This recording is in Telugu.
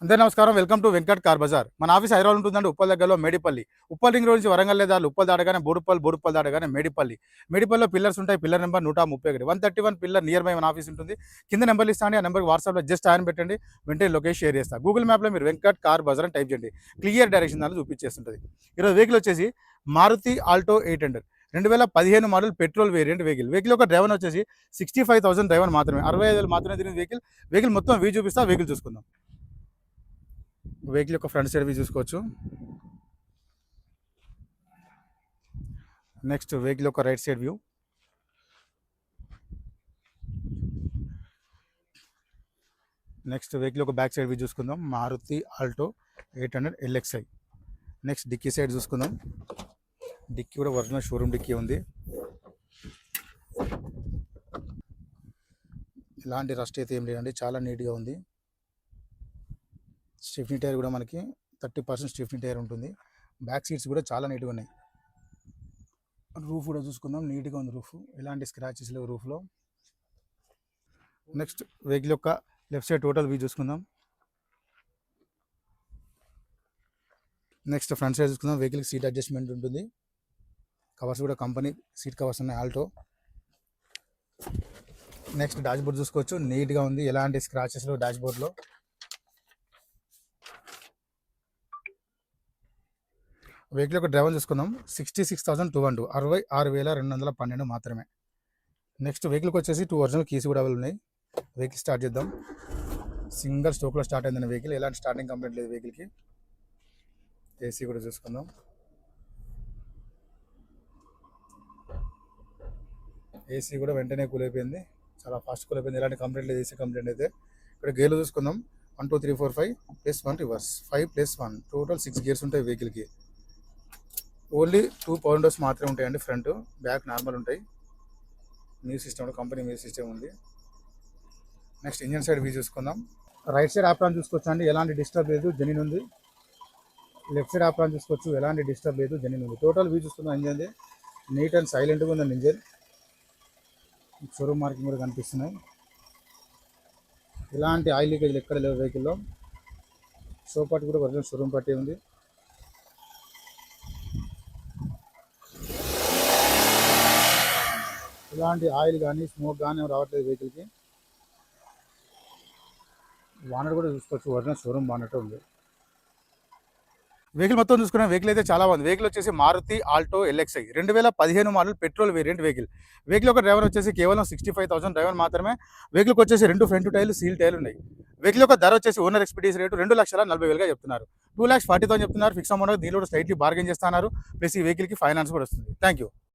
అందరికీ నమస్కారం. Welcome to Venkat car bazaar. మన ఆఫీస్ హైదరాబాద్ ఉంటుందండి, ఉప్పల్ దగ్గరలో మేడిపల్లి. ఉప్పల్ రింగ్ రోడ్ నుంచి వరంగల్ లేదా ఉప్పల్ దాటగానే బోడుప్పల్, బోడుప్పల్ దాటగానే మేడిపల్లి. మేడిపల్లిలో పిల్లర్స్ ఉంటాయి. Pillar number 131, 131 pillar near by మన ఆఫీస్ ఉంటుంది. కింద నెంబర్లు ఇస్తాను, ఆ నెంబర్కి వాట్సాప్లో జస్ట్ ఆయన పెట్టండి, వెంటనే లొకేషన్ షేర్ చేస్తాను. గూగుల్ మ్యాప్లో మీరు వెంకట్ కార్ బజార్ అని టైప్ చేయండి, క్లియర్ డైరెక్షన్ దాన్ని చూపించేస్తుంటుంది. ఈరోజు వెహికల్ వచ్చేసి Maruti Alto 800 2015 model petrol variant vehicle యొక్క డ్రైవర్ వచ్చేసి 65,000 డ్రైవర్ మాత్రమే, 65,000 మాత్రమే తిరిగిన వెహికల్ మొత్తం వ్యూ చూపిస్తా. వెహికల్ చూసుకుందాం. వెహికల్ యొక్క ఫ్రంట్ సైడ్ వ్యూ చూసుకోవచ్చు. నెక్స్ట్ వెహికల్ యొక్క right side view. Next vehicle యొక్క బ్యాక్ సైడ్ వ్యూ చూసుకుందాం. Maruti Alto 800 LXI. Next dicky side చూసుకుందాం. డిక్కీ కూడా ఒరిజినల్ షోరూమ్ డిక్కీ ఉంది. ఇలాంటి రస్ట్ అయితే ఏం లేదండి, చాలా నీట్గా ఉంది. స్టిఫ్నీ టైర్ కూడా మనకి 30% స్టిఫ్నీ టైర్ ఉంటుంది. బ్యాక్ సీట్స్ కూడా చాలా నీట్గా ఉన్నాయి. రూఫ్ కూడా చూసుకుందాం, నీట్గా ఉంది రూఫ్, ఎలాంటి స్క్రాచెస్ లేవు రూఫ్లో. నెక్స్ట్ వెహికల్ యొక్క లెఫ్ట్ సైడ్ టోటల్ వ్యూ చూసుకుందాం. నెక్స్ట్ ఫ్రంట్ సైడ్ చూసుకుందాం. వెహికల్కి సీట్ అడ్జస్ట్మెంట్ ఉంటుంది. కవర్స్ కూడా కంపెనీ సీట్ కవర్స్ ఉన్నాయి, ఆల్టో. నెక్స్ట్ డాష్ బోర్డ్ చూసుకోవచ్చు, నీట్గా ఉంది, ఎలాంటి స్క్రాచెస్ లేవు డాష్ బోర్డ్లో. వెహికల్ యొక్క డ్రైవర్ చూసుకుందాం. 66,200, 66,212 మాత్రమే. నెక్స్ట్ వెహికల్కి వచ్చేసి 2 ఒరిజినల్ కీస్ కూడా అవైలబుల్ ఉన్నాయి. వెహికల్ స్టార్ట్ చేద్దాం. సింగిల్ స్టోక్లో స్టార్ట్ అయిందని వెహికల్, ఎలాంటి స్టార్టింగ్ కంప్లైంట్ లేదు వెహికల్కి. ఏసీ కూడా చూసుకుందాం. ఏసీ కూడా వెంటనే కూల్ అయిపోయింది, చాలా ఫాస్ట్ కూల్ అయిపోయింది, ఎలాంటి కంప్లైంట్ లేదు ఏసీ కంప్లైంట్ అయితే. ఇక్కడ గేర్లు చూసుకుందాం. 1 2 3 4 5 +1 రివర్స్, 5 +1 టోటల్ 6 గేర్స్ ఉంటాయి వెహికల్కి. ఓన్లీ 2 పవర్ విండోస్ మాత్రమే ఉంటాయండి, ఫ్రంట్ బ్యాక్ నార్మల్ ఉంటాయి. Music system, company music system ఉంది. నెక్స్ట్ ఇంజన్ సైడ్ వ్యూ చూసుకుందాం. రైట్ సైడ్ ఆప్రాన్ చూసుకోవచ్చు అండి, ఎలాంటి డిస్టర్బ్ లేదు, జెన్యూన్ ఉంది. లెఫ్ట్ సైడ్ ఆప్రాన్ చూసుకోవచ్చు, ఎలాంటి డిస్టర్బ్ లేదు, జెన్యూన్ ఉంది. టోటల్ వ్యూ చూసుకుందాం. ఇంజన్ నీట్ అండ్ సైలెంట్గా ఉందండి ఇంజన్. షోరూమ్ మార్కింగ్ కూడా కనిపిస్తున్నాయి. ఇలాంటి ఆయిల్ లీకేజ్ ఎక్కడ లేవు వెహికల్లో. షో పార్ట్ కూడా ఒరిజినల్ షోరూమ్ పట్టే ఉంది. ఇలాంటి ఆయిల్ కానీ స్మోక్ కానీ రావట్లేదు వెహికల్కి. వానర్ కూడా చూసుకోవచ్చు, ఒరిజినల్ షోరూమ్ బానట్టు ఉంది. వెహికల్ మొత్తం చూసుకున్న వెహికల్ అయితే చాలా బాగుంది. వెహికల్ వచ్చేసి Maruti Alto LXI 2015 model petrol variant vehicle యొక్క డ్రైవర్ వచ్చేసి కేవలం 65,000 డ్రైవర్ మాత్రమే. వెహికల్కి వచ్చేసి 2 ఫ్రంట్ టైర్లు సీల్ టైర్లు ఉన్నాయి. వెహికల్ యొక్క ధర వచ్చేసి ఓనర్ ఎక్స్పెక్టేషన్ రేటు 2,40,000 చెప్తున్నారు. 2,40,000 చెప్తున్నారు ఫిక్స్ అమౌంట్. దీనిలో స్లైట్లీ బార్గెన్ చేస్తున్నారు. ప్లస్ ఈ వెహికల్కి ఫైనాన్స్ కూడా వస్తుంది. Thank you.